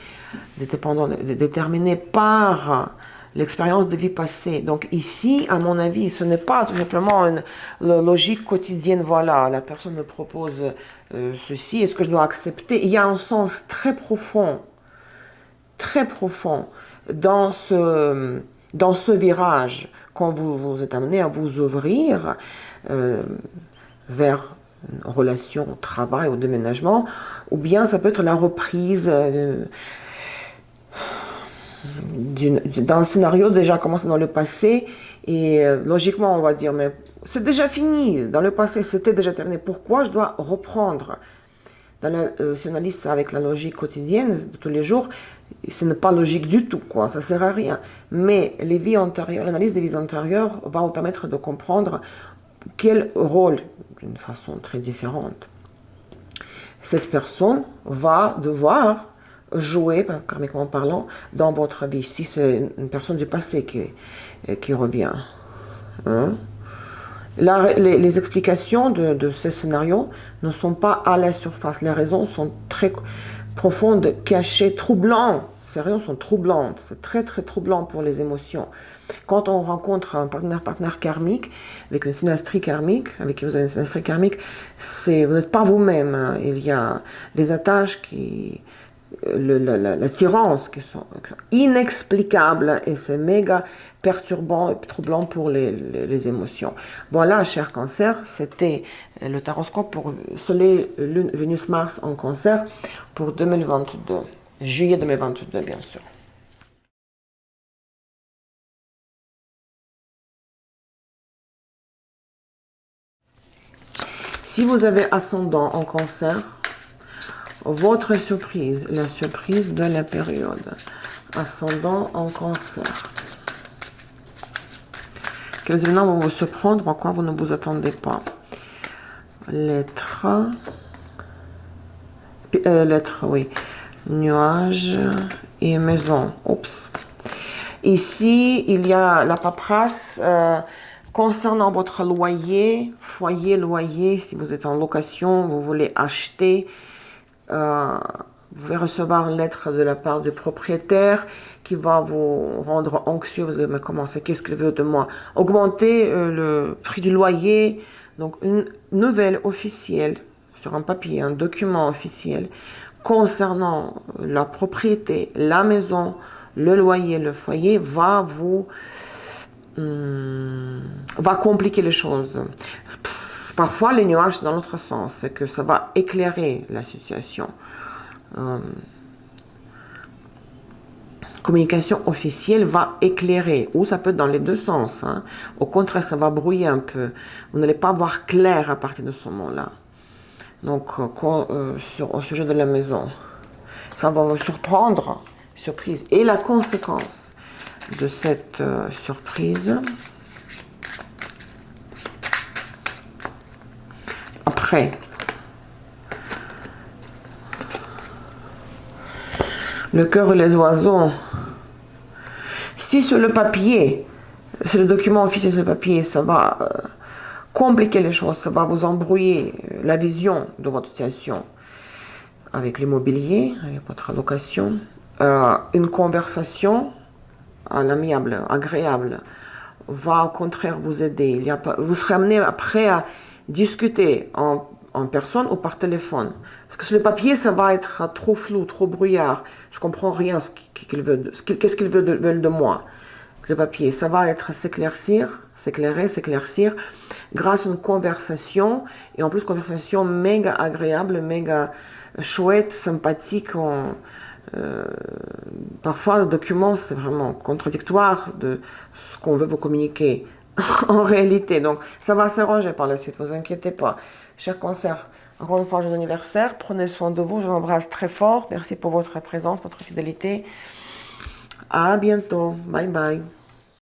par l'expérience de vie passée. Donc ici, à mon avis, ce n'est pas tout simplement une logique quotidienne. Voilà, la personne me propose ceci, est-ce que je dois accepter? Il y a un sens très profond dans ce virage, quand vous êtes amené à vous ouvrir vers une relation au travail, au déménagement, ou bien ça peut être la reprise d'un scénario déjà commencé dans le passé, et logiquement on va dire, mais c'est déjà fini, dans le passé c'était déjà terminé, pourquoi je dois reprendre? Si on analyse ça avec la logique quotidienne de tous les jours, ce n'est pas logique du tout, quoi, ça ne sert à rien. Mais les vies antérieures, l'analyse des vies antérieures va vous permettre de comprendre quel rôle, d'une façon très différente, cette personne va devoir jouer, karmiquement parlant, dans votre vie, si c'est une personne du passé qui revient. Hein? Là, les explications de ces scénarios ne sont pas à la surface. Les raisons sont très profondes, cachées, troublantes. Ces raisons sont troublantes. C'est très, très troublant pour les émotions. Quand on rencontre un partenaire karmique, avec une synastrie karmique, avec qui vous avez une synastrie karmique, vous n'êtes pas vous-même. Hein. Il y a des attaches qui l'attirance, qui sont inexplicables, et c'est méga perturbant et troublant pour les émotions. Voilà, cher Cancer, c'était le taroscope pour Soleil, Lune, Vénus, Mars en Cancer pour 2022, juillet 2022 bien sûr. Si vous avez ascendant en Cancer, votre surprise, la surprise de la période, ascendant en Cancer. Quels événements vont vous surprendre, en quoi vous ne vous attendez pas? Lettre, oui. Nuage et maison. Oups. Ici, il y a la paperasse concernant votre loyer, foyer, loyer. Si vous êtes en location, vous voulez acheter, vous pouvez recevoir une lettre de la part du propriétaire qui va vous rendre anxieux. Vous allez, mais comment c'est, qu'est-ce qu'il veut de moi? Augmenter le prix du loyer. Donc une nouvelle officielle sur un papier, un document officiel concernant la propriété, la maison, le loyer, le foyer va vous va compliquer les choses. Parfois les nuages dans l'autre sens, c'est que ça va éclairer la situation. Communication officielle va éclairer, ou ça peut être dans les deux sens. Hein. Au contraire, ça va brouiller un peu. Vous n'allez pas voir clair à partir de ce moment-là. Donc, au sujet de la maison, ça va vous surprendre, surprise. Et la conséquence de cette surprise, après, le cœur et les oiseaux. Si sur le papier, c'est le document officiel sur le papier, ça va compliquer les choses, ça va vous embrouiller la vision de votre situation avec l'immobilier, avec votre location. Une conversation à l'amiable, agréable, va au contraire vous aider. Vous serez amené après à discuter en personne ou par téléphone. Parce que sur le papier, ça va être trop flou, trop brouillard. Je comprends rien qu'est-ce qu'ils veulent de moi. Le papier, ça va être s'éclaircir grâce à une conversation, et en plus conversation méga agréable, méga chouette, sympathique. Parfois, le document, c'est vraiment contradictoire de ce qu'on veut vous communiquer en réalité. Donc, ça va s'arranger par la suite, ne vous inquiétez pas. Cher Cancer, encore une fois, joyeux anniversaire. Prenez soin de vous, je vous embrasse très fort. Merci pour votre présence, votre fidélité. À bientôt. Bye bye.